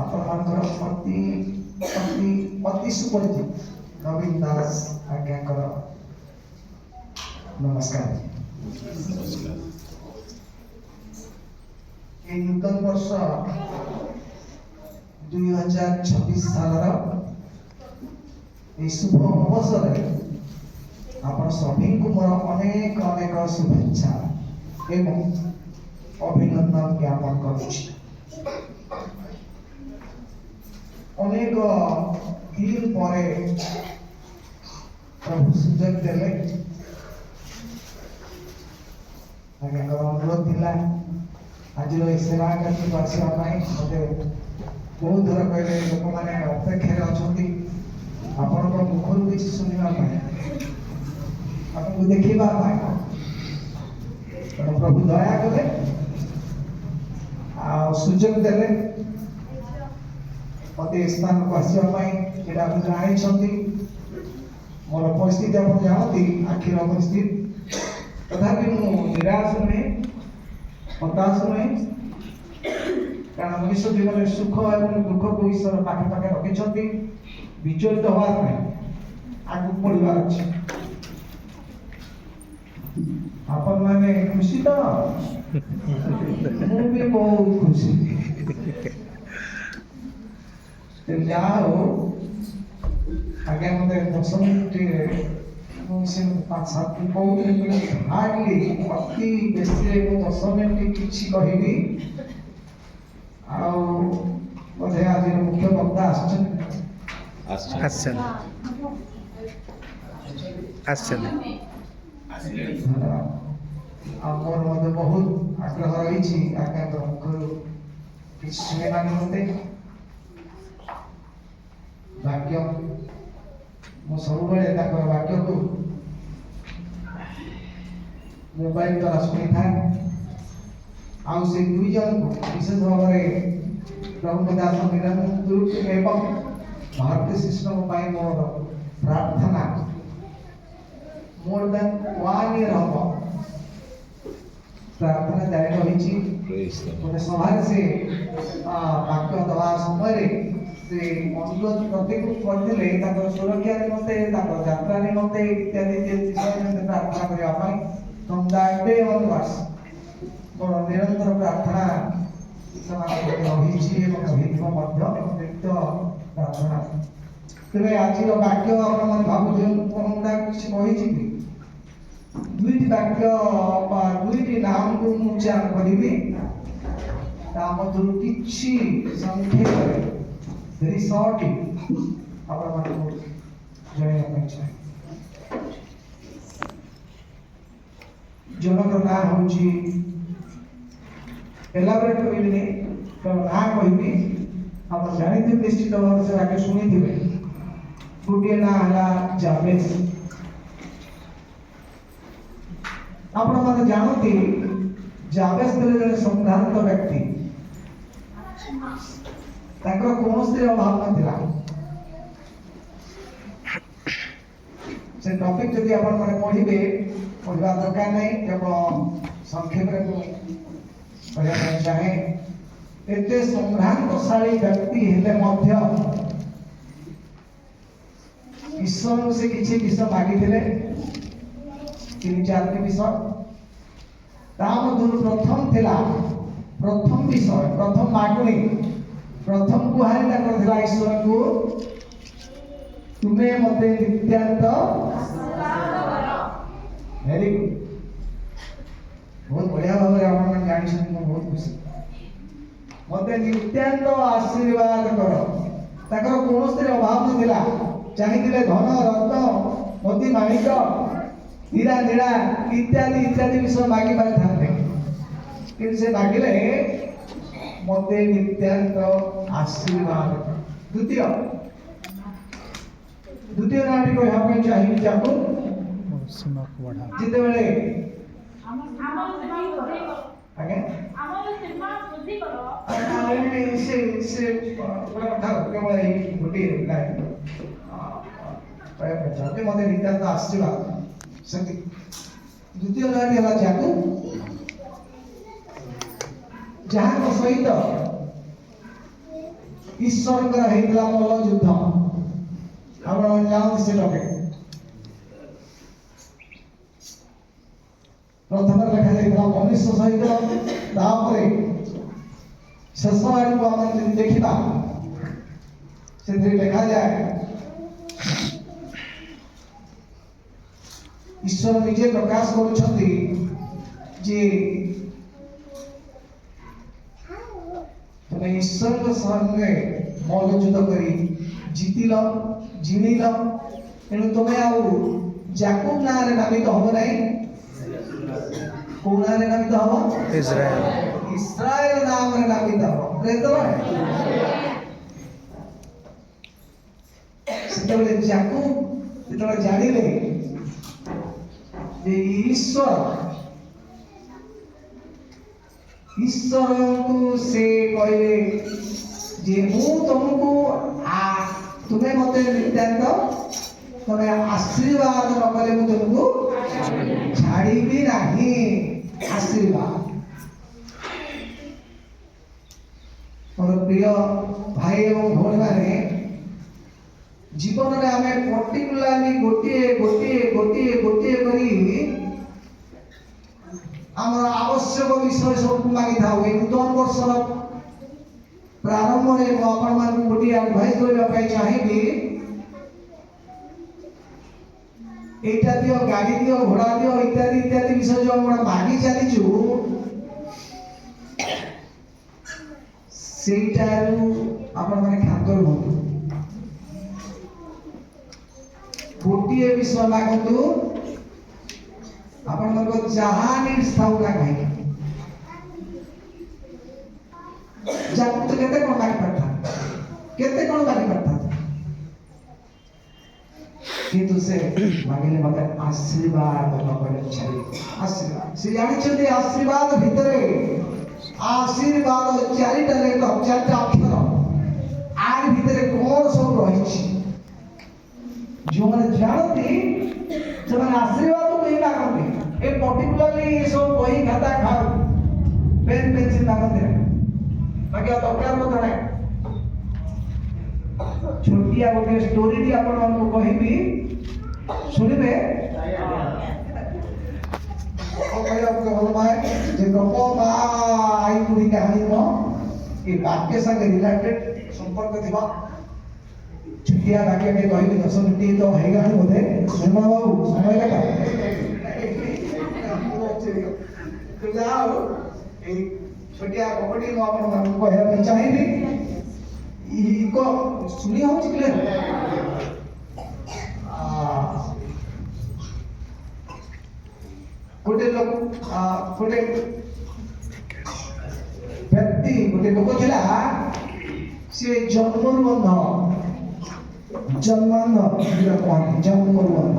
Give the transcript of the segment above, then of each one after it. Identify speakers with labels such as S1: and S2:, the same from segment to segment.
S1: ଆପଣଙ୍କର ଅତି ଅତି ଅତି ସୁପରିଚିତ ନବୀନ ଦାସ ଆଜ୍ଞାଙ୍କର ନମସ୍କାର। এই নূতন বর্ষ 2026 সালর এই শুভ অবসরে ଆପଣ ସଭିଙ୍କୁ ମୋର ଅନେକ ଅନେକ ଶୁଭେଚ୍ଛା ଏବଂ ଅଭିନନ୍ଦନ ଜ୍ଞାପନ କରୁଛି। ଅନେକ ଦିନ ପରେ ପ୍ରଭୁ ସୁଯୋଗ ଦେଲେ। ଆଜ୍ଞାଙ୍କର ଅନୁରୋଧ ଥିଲା ଆଜିର ଏହି ସେବା କାର୍ଯ୍ୟକୁ ଆସିବା ପାଇଁ। ମୋତେ ବହୁତ ଥର କହିଲେ ଲୋକମାନେ ଅପେକ୍ଷାରେ ଅଛନ୍ତି ଆପଣଙ୍କ ମୁଖରୁ କିଛି ଶୁଣିବା ପାଇଁ, ଆପଣଙ୍କୁ ଦେଖିବା ପାଇଁ। ତେଣୁ ପ୍ରଭୁ ଦୟା କଲେ ଆଉ ସୁଯୋଗ ଦେଲେ ମୋତେ ଏ ସ୍ଥାନକୁ ଆସିବା ପାଇଁ। ଏଇଟା ଆପଣ ଜାଣିଛନ୍ତି ମୋର ପରିସ୍ଥିତି, ଆପଣ ଜାଣନ୍ତି ଆଖିର ପରିସ୍ଥିତି। ତଥାପି ମୁଁ ନିରାଶ ନୁହେଁ, ହତାଶ ନୁହେଁ, କାରଣ ମଣିଷ ଜୀବନରେ ସୁଖ ଏବଂ ଦୁଃଖକୁ ଈଶ୍ୱର ପାଖେ ପାଖେ ରଖିଛନ୍ତି। ବିଚଳିତ ହବାର ନାହିଁ, ଆଗକୁ ବଢ଼ିବାର ଅଛି। ଆପଣମାନେ ଖୁସି ତ? ମୁଁ ବି ବହୁତ ଖୁସି। ଯାହା ହଉ ଆଜ୍ଞା ମୋତେ 10 ମିନିଟ୍ ମୁଁ ସେ 5-7 କହୁଥିଲି, ହାର୍ଡଲି ଅତି ବେଶୀରେ ମୁଁ 10 ମିନିଟ୍ କିଛି କହିବି। ଆଉ ବୋଧେ ଆଜିର ମୁଖ୍ୟ ବକ୍ତା ଆସିଛନ୍ତି। ଆଉ ମୋର ମଧ୍ୟ ବହୁତ ଆଗ୍ରହ ରହିଛି ଆଜ୍ଞାଙ୍କ ମୁଖରୁ କିଛି ଶୁଣିବା ନିମନ୍ତେ। ବାକ୍ୟ ମୁଁ ସବୁବେଳେ ତାଙ୍କର ବାକ୍ୟକୁ ମୋବାଇଲ ଦ୍ୱାରା ଶୁଣିଥାଏ। ଆଉ ସେ ଦୁଇ ଜଣଙ୍କୁ ବିଶେଷ ଭାବରେ ପ୍ରଭୁଙ୍କ ଦାସ ନିରଞ୍ଜନ ଏବଂ ଭାରତୀୟ ଶିଷ୍ୟଙ୍କ ପାଇଁ ମୋର ପ୍ରାର୍ଥନା more than 1 year ହବ ପ୍ରାର୍ଥନା ଜାରି ରହିଛି। ଗୋଟେ ସଭାରେ ସେ ବାକ୍ୟ ଦେବା ସମୟରେ ସେ ଅନୁରୋଧ ପ୍ରତିକୁ କରିଥିଲେ ତାଙ୍କର ସୁରକ୍ଷା ନିମନ୍ତେ, ତାଙ୍କର ଯାତ୍ରା ନିମନ୍ତେ ଇତ୍ୟାଦି ବିଷୟ ନିମନ୍ତେ ପ୍ରାର୍ଥନା କରିବା ପାଇଁ। from that day onwards ମୋର ନିରନ୍ତର ପ୍ରାର୍ଥନା ସେମାନଙ୍କ ରହିଛି ଏବଂ ରହିଥିବ ମଧ୍ୟ ନିତ୍ୟ ପ୍ରାର୍ଥନା। ତେବେ ଆଜିର ବାକ୍ୟ ଆପଣମାନେ ଭାବୁଛନ୍ତି କଣ କିଛି କହିଯିବି? ଦୁଇଟି ବାକ୍ୟ ବା ଦୁଇଟି ନାମକୁ ମୁଁ ଉଚ୍ଚାରଣ କରିବି, ତା ମଧ୍ୟରୁ କିଛି ସଂକ୍ଷେପରେ ଭେରି ସର୍ଟ ଆପଣମାନଙ୍କୁ ଜଣାଇବା ପାଇଁ ଚାହେଁ। ଜଣଙ୍କର ନାଁ ହେଉଛି, ଏଲାବୋରେଟ୍ କହିବିନି, ନାଁ କହିବି। ଆପଣ ଜାଣିଥିବେ ନିଶ୍ଚିତ ଭାବରେ, ସେ ବାକ୍ୟ ଶୁଣିଥିବେ। ଗୋଟିଏ ନାଁ ହେଲା ଜାବେସ୍। ଆପଣମାନେ ଜାଣନ୍ତି ଜାବେସ୍ ଥିଲେ ଜଣେ ସମ୍ଭ୍ରାନ୍ତ ବ୍ୟକ୍ତି। ତାଙ୍କର କୌଣସି ଅଭାବ ନଥିଲା। ସେ ଟପିକ ଯଦି ଆପଣମାନେ ପଢିବେ, ପଢିବା ଦରକାର ନାହିଁ, କେବଳ ସଂକ୍ଷେପରେ ମୁଁ କହିବା ପାଇଁ ଚାହେଁ। ଏତେ ସମ୍ଭ୍ରାନ୍ତଶାଳୀ ବ୍ୟକ୍ତି ହେଲେ ମଧ୍ୟ ଈଶ୍ୱରଙ୍କୁ ସେ କିଛି ବିଷୟ ମାଗିଥିଲେ, 3-4ଟି ବିଷୟ। ତା ମଧ୍ୟରୁ ପ୍ରଥମ ଥିଲା, ପ୍ରଥମ ବିଷୟ, ପ୍ରଥମ ମାଗୁଣି, ପ୍ରଥମ ଗୁହାରି ତାଙ୍କର ଥିଲା ଈଶ୍ୱରଙ୍କୁ, ତୁମେ ମୋତେ ନିତ୍ୟାନ୍ତ। ଭେରି ଗୁଡ୍, ବହୁତ ବଢିଆ ଭାବରେ ଆପଣମାନେ ଜାଣିଛନ୍ତି, ମୁଁ ବହୁତ ଖୁସି। ମୋତେ ନିତ୍ୟାନ୍ତ ଆଶୀର୍ବାଦ କର। ତାଙ୍କର କୌଣସି ଅଭାବ ନଥିଲା। ଚାହିଁଥିଲେ ଧନ, ରତ୍ନ, ମୋତି ମାଣିକ, ହୀରା ନୀଳା ଇତ୍ୟାଦି ଇତ୍ୟାଦି ବିଷୟ ମାଗି ପାରିଥାନ୍ତେ, କିନ୍ତୁ ସେ ମାଗିଲେ ମୋତେ ନିତ୍ୟାନ୍ତ ଆଶୀର୍ବାଦ। ଦ୍ୱିତୀୟ ନାଁଟି କହିବା ପାଇଁ ଚାହିଁବି ଯାକୁ, ଯେତେବେଳେ ମୋତେ ନିତ୍ୟାନ୍ତ ଆଶୀର୍ବାଦ। ଦ୍ୱିତୀୟ ନାଁଟି ହେଲା ଯାକୁ, ଯାହାଙ୍କ ସହିତ ईश्वर मल्ल युद्ध आप जानते से टपिक प्रथम लिखा जाता मनुष्य सहित शेष आड़ को आम देखा से लिखा जाए ईश्वर निजे प्रकाश करुछंती जे तुम ईश्वर संगे मल्ल युद्ध करी जीतिल जिणिल तेणु तुम्हें याकूब ना नामित हम नहीं कौ ना नामित हम इस्राएल नाम नामित हम प्रेज द लॉर्ड सेतबेले याकूब जेतबेले जानिले जे ईश्वर को से कहले जे मु तुमको तुम्हें मते नित्यानंद तुम्हें आशीर्वाद न कले मु तुमको छाड़ी भी नहीं आशीर्वाद मोर प्रिय भाई एवं भौणी माने जीवन में आम पर्टिकुलाली गोटे गोटे गोटे गोटे करी आम आवश्यक विषय सब मागी था नूतन वर्ष प्रारंभ में आपण गोटे एडवाइस करने चाहिए एटा दियो गाड़ी दियो घोड़ा दियो इत्यादि इत्यादि विषय जो हम मागी चलीचु सेटारू आपण माने खातर हो गोटे विषय मागतु आपण मन को जहां निर्स्थाऊ ना कहीं जाकू तो केते कोन मागी पड़ता केते कोन मागी पड़ता किंतु से मांगले मते आशीर्वाद नकरे छाड़ी आशीर्वाद से जानि छथि आशीर्वाद भितरे आशीर्वाद चारिटा लेटर चारिटा अक्षर आर भितरे कोन सब रहिछि जो मैंने जानती जो मैंने आशीर्वाद को नहीं मांगते ए पर्टिकुलरली ये सब वही खाता खाओ पेन पेंसिल मांगते बाकी तो क्या मत है छोटिया गोटे स्टोरी दी आपण मन को कहिबी सुनिबे ओ कहला को भल पाए जे गप मा आई पूरी कहानी को ये वाक्य संग रिलेटेड संपर्क थिबा छुट्टिया बाकी के कहबी 10 मिनिट तो है गानी बोधे निर्मल बाबू समय लगा तो जाओ ए छुट्टिया कबड्डी नो आपण मन को कहबी चाहिबी इको सुनी हो क्लियर गोटे लोक गोटे व्यक्ति गोटे लोक थिला से जन्मरु अंध जन्मरु अंध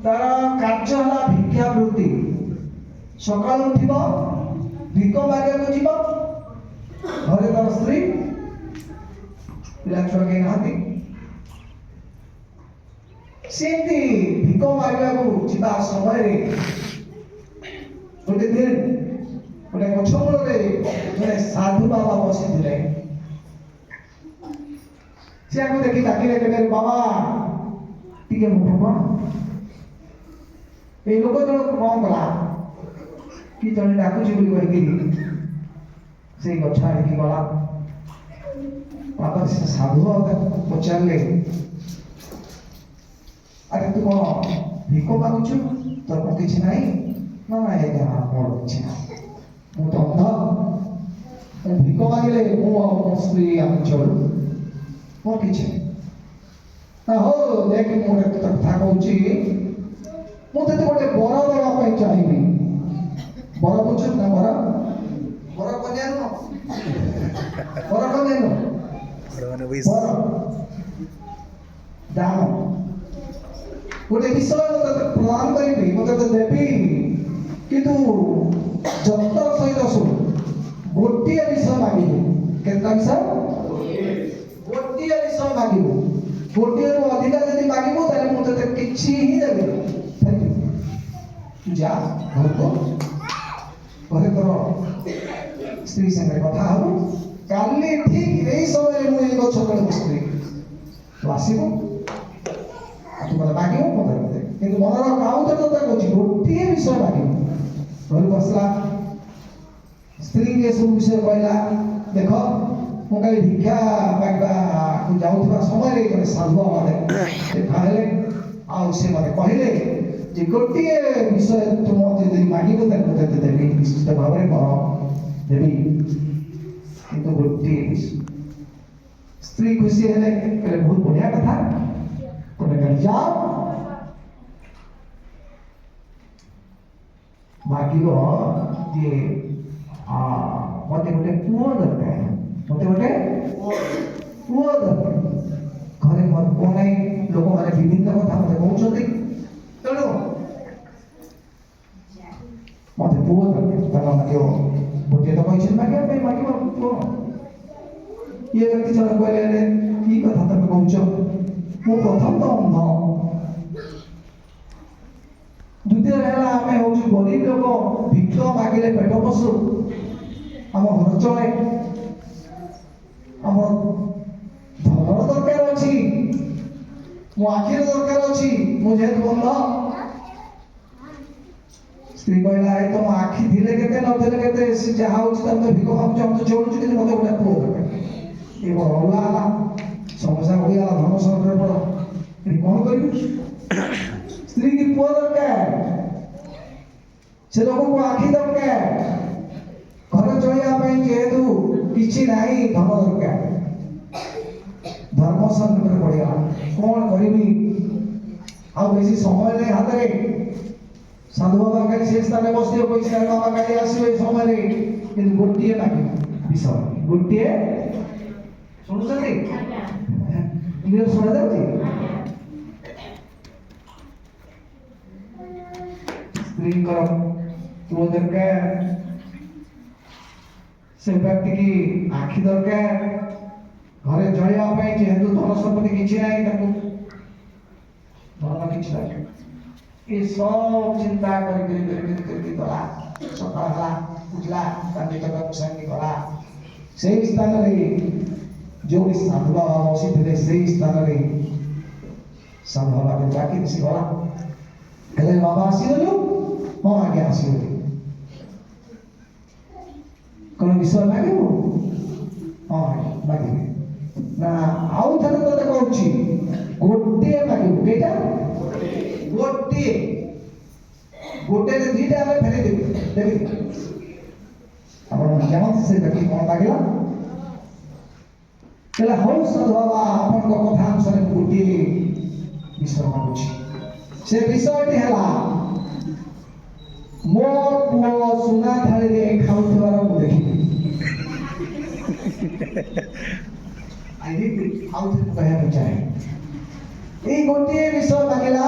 S1: तार कार्य हला भिक्षावृत्ति सकाल उठिब भिक मागे को जीव घरे तार स्त्री पिला छुआ के नाती सेंती भिक मारिया को जीवा समय रे गोटे दिन गोटे गछमूल रे जने साधु बाबा बसिथिले से आको देखि डाकिले के बाबा टिके मुठबा ए लोक जण कोन कला कि जण डाकुची बोली कहि से गछा की गला बाबा से साधु पचारे अरे तू कौन भिक मागुचु तोर को किछि नाही ना ना एगा मोर किछि ना मु तो अंध भिक मागले मु स्त्री हम चलू मोर किछि ना हो देख मोर कथा कहूची मु ते गोटे बर देवा पई चाहिबी बर बुझु ना बर कन्या दान गोटे विषय प्रदान करी मत देवी किंतु जत्र सहित शुण गोटे विषय मागिबू केतना विषय गोटे विषय मागिबू गोटे रु अधिक यदि मागिबू ताले मु तते किछि ही देबी जा घर को घरे तोर स्त्री संगे कथा हबो କାଲି ଠିକ ଏଇ ସମୟରେ ମୁଁ ଏଇ ଗଛ ତଳେ ବସିଥିଲି ତୁ ଆସିବୁ ତୁ ମୋତେ ମାଗିବୁ ମୋତେ ଦେବେ କିନ୍ତୁ ମନର ଆଉ ଥରେ ତତେ କହୁଛି ଗୋଟିଏ ବିଷୟ ମାଗିବୁ ଘରକୁ ଆସିଲା ସ୍ତ୍ରୀକି ଏସବୁ ବିଷୟ କହିଲା ଦେଖ ମୁଁ କାଲି ଭିକ୍ଷା ମାଗିବାକୁ ଯାଉଥିବା ସମୟରେ ଜଣେ ସାଧୁ ମୋତେ ଦେଖା ହେଲେ ଆଉ ସେ ମୋତେ କହିଲେ ଯେ ଗୋଟିଏ ବିଷୟ ତୁ ମୋତେ ଯଦି ମାଗିବୁ ତାକୁ ତତେ ଦେବି ନିଶ୍ଚିତ ଭାବରେ ଦେବି କିନ୍ତୁ ଗୋଟିଏ ବିଷୟ ସ୍ତ୍ରୀ ଖୁସି ହେଲେ କହିଲେ ବହୁତ ବଢିଆ କଥା ତମେ କାଲି ଯାଅ ମାଗିବ ଯେ ମତେ ଗୋଟେ ପୁଅ ଦରକାର ମତେ ଗୋଟେ ପୁଅ ଦରକାର ଘରେ ମୋର ପୁଅ ନାହିଁ ଲୋକମାନେ ବିଭିନ୍ନ କଥା ମତେ କହୁଛନ୍ତି ତେଣୁ ମତେ ପୁଅ ଦରକାର ତାଙ୍କ ମାଗିବ ଗୋଟିଏ ତ କହିଛନ୍ତି ମାଗିବା ପାଇଁ ମାଗିବ ପୁଅ ଇଏ ବ୍ୟକ୍ତି ଜଣେ କହିଲେ କି କଥା ତମେ କହୁଛ ମୁଁ ପ୍ରଥମ ତ ଅନ୍ଧ ଦ୍ୱିତୀୟ ହେଲା ଆମେ ହଉଛୁ ଗରିବ ଲୋକ ଭିକ ମାଗିଲେ ପେଟ ପଶୁ ଆମ ଘର ଚଳେ ଆମ ଧନର ଦରକାର ଅଛି ମୋ ଆଖିର ଦରକାର ଅଛି ମୁଁ ଯେହେତୁ ଅନ୍ଧ ସ୍ତ୍ରୀ କହିଲା ଏ ତମ ଆଖି ଥିଲେ କେତେ ନଥିଲେ କେତେ ସେ ଯାହା ହଉଛି ତମେ ଭିକ ମାଗୁଛ ଆମେ ତ ଚଳୁଛୁ କିନ୍ତୁ ମତେ ଗୋଟେ ପୁଅ ଦରକାର ଏ ବଡ ଅଲଗା ହେଲା ସମସ୍ୟା ହୋଇଗଲା ଧର୍ମ ସଂକଟରେ ପଡ ଏଠି କଣ କରିବୁ ସ୍ତ୍ରୀ କି ପୁଅ ଦରକାର ସେ ଲୋକକୁ ଆଖି ଦରକାର ଘର ଚଳିବା ପାଇଁ ଯେହେତୁ କିଛି ନାହିଁ ଧନ ଦରକାର ଧର୍ମ ସଂକଟରେ ପଡିଗଲା କଣ କରିବି ଆଉ ବେଶୀ ସମୟ ନାହିଁ ହାତରେ ସାଧୁ ବାବା କାଲି ସେ ସ୍ଥାନରେ ବସିବ କହିଛି ବାବା କାଲି ଆସିବ ଏ ସମୟରେ କିନ୍ତୁ ଗୋଟିଏ ମାଗିବ ବିଷୟ ଗୋଟିଏ ଶୁଣୁଛନ୍ତି ଶୁଣାଯାଉଛି ସ୍ତ୍ରୀଙ୍କର ପୁଅ ଦରକାର ସେ ବ୍ୟକ୍ତି କି ଆଖି ଦରକାର ଘରେ ଚଳିବା ପାଇଁ ଯେହେତୁ ଧନ ସମ୍ପତ୍ତି କିଛି ନାହିଁ ତାକୁ ଧନ କିଛି ଦରକାର ଏ ସବୁ ଚିନ୍ତା କରି ଗଲା ସକାଳ ହେଲା ଉଠିଲା ତା ନିତ୍ୟକର୍ମ ସାଙ୍ଗେ ଗଲା ସେଇ ସ୍ଥାନରେ ଯୋଉଠି ସାଧୁ ବାବା ବସିଥିଲେ ସେଇ ସ୍ଥାନରେ ସାଧୁ ବାବାକୁ ଡାକି ମିଶି ଗଲା ହେଲେ ବାବା ଆସିଗଲୁ ହଁ ଆଜ୍ଞା ଆସିଗଲି କଣ ବିଷୟ ମାଗିବୁ ହଁ ଆଜ୍ଞା ମାଗିବି ନା ଆଉ ଥରେ ତତେ କହୁଛି ଗୋଟିଏ ମାଗିବୁ କେଇଟା ଗୋଟିଏ ଗୋଟେରେ ଦିଟା ଆମେ ଫେରେଇ ଦେବି ଆପଣ ଜାଣନ୍ତି ସେ ବ୍ୟକ୍ତି କଣ ମାଗିଲା କହିଲା ହଉ ସାଧୁ ବାବା ଆପଣଙ୍କ କଥା ଅନୁସାରେ ମୁଁ ଗୋଟିଏ ବିଷୟ ମାଗୁଛି ସେ ବିଷୟଟି ହେଲା ମୋ ପୁଅ ସୁନା ଥାଳିରେ ଖାଉଥିବାର ମୁଁ ଦେଖିବି ଆଉଥରେ କହିବାକୁ ଚାହେଁ ଏଇ ଗୋଟିଏ ବିଷୟ ମାଗିଲା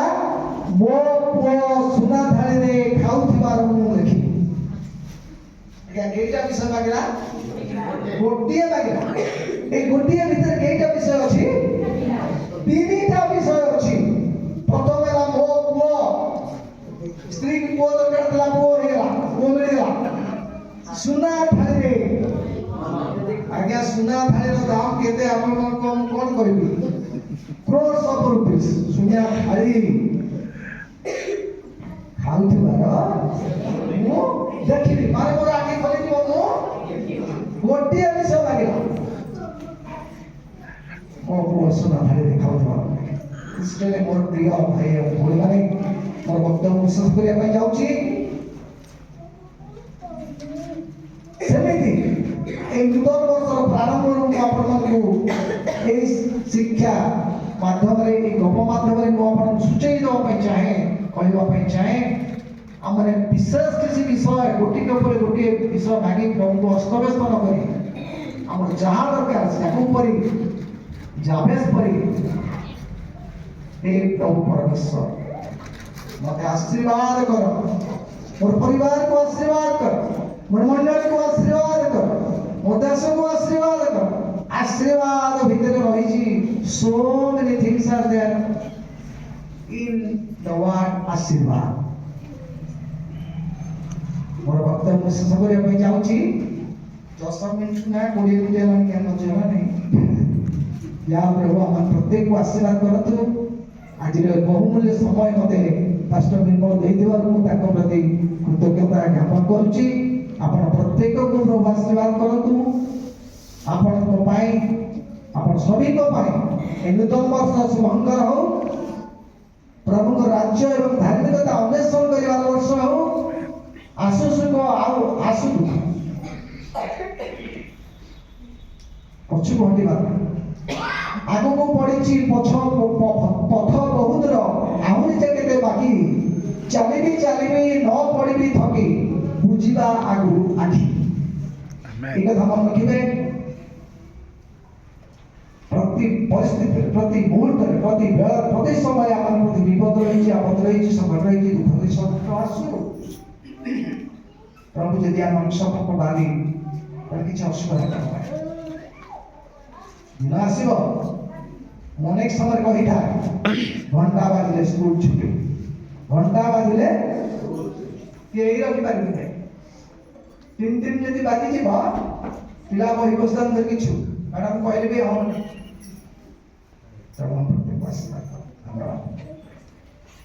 S1: ମୋ ପୁଅ ସୁନା ଥାଳିରେ ଖାଉଥିବାର ମୁଁ ଦେଖିବି କେଇଟା ବିଷୟ ମାଗିଲା ଗୋଟିଏ ମାଗିଲା এই ଗୋଟିଏ ଭିତରେ କେଇଟା ବିଷୟ ଅଛି ତିନିଟା ବିଷୟ ଅଛି ପ୍ରଥମ ହେଲା ମୋ ପୁଅ ସ୍ତ୍ରୀ କି ପୁଅ ଦରକାର ଥିଲା ପୁଅ ହେଇଗଲା ପୁଅ ମିଳିଗଲା ସୁନା ଥାଳିରେ ଆଜ୍ଞା ସୁନା ଥାଳିର ଦାମ କେତେ ଆପଣ କଣ କରିବି crores of rupees ସୁନା ଥାଳି ଖାଉଥିବାର ମୁଁ ଦେଖିବି ମାନେ ମୋର ଆଖି ଖୋଲିଯିବ ମୁଁ ଗୋଟିଏ ବିଷୟ ମାଗିଲା ମୋ ପୁଅ ସୁନା ଥାଳିରେ ଖାଉଥିବାର इसलिए मोर प्रिय भाई भोली माने मोर बक्तव्य विशेष करिया ପାଇଁ ଯାଉଛି ସେମିତି এই নূতন বর্ষর প্রারম্ভରୁ ମୁଁ ଆପଣମାନଙ୍କୁ এই ଶିକ୍ଷା ମାଧ୍ୟମରେ এই ଗପ ମାଧ୍ୟମରେ ମୁଁ ଆପଣଙ୍କୁ ସୂଚାଇ ଦେବା ପାଇଁ ଚାହେଁ କହିବା ପାଇଁ ଚାହେଁ ଆମର ବିଶେଷ କିଛି ବିଷୟ ଗୋଟିଏ ଉପରେ ଗୋଟିଏ ବିଷୟ ମାଗି ପ୍ରଭୁଙ୍କୁ ଅସ୍ତବ୍ୟସ୍ତ ନ କରି ଆମର ଯାହା ଦରକାର ତାକୁ ପରି ଜାବେଶ ପରି हे प्रभु परमेश्वर मते आशीर्वाद कर मोर परिवार को आशीर्वाद कर मोर मंडली को आशीर्वाद कर मोर देश को आशीर्वाद कर आशीर्वाद भीतर रही जी so many things are there in the word आशीर्वाद मोर वक्तव्य शेष करिया पे जाउची 10 मिनिट ना 20 मिनिट हेलानी क्या नजर नहीं या प्रभु हम प्रत्येक को आशीर्वाद करतु आज बहुमूल्य समय मते पास्टर निर्मल देइदिवार मु ताको प्रति कृतज्ञता ज्ञापन करूची आपण प्रत्येक को प्रभु आशीर्वाद करतु आपण को पाई आपण सभी को पाई ए नूतन वर्ष शुभंकर हो प्रभु को राज्य एवं धार्मिकता अन्वेषण करिवार वर्ष हो आसुसुक आउ आसु पछु घटी बात आगो को पड़ी पथ बहुत आहरी जे केते बाकी चलिबी न पड़ी थकी बुझिबा आगु आखि एक कथा मन रखिबे प्रति परिस्थिति प्रति मुहूर्त प्रति बेला प्रति समय आम प्रति विपद रही आपद रही संकट रही दुख रही सब आसु प्रभु यदि आम सब को बाली किसी असुविधा दिन आसब अनेक समय कही था घंटा बाजिले स्कूल छुट्टी घंटा बाजिले केही रखी पारि 3 जदि बाजी जीव पिला बही बस्तान धरिकी छु मैडम कहले भी हम प्रभु प्रत्येक आशीर्वाद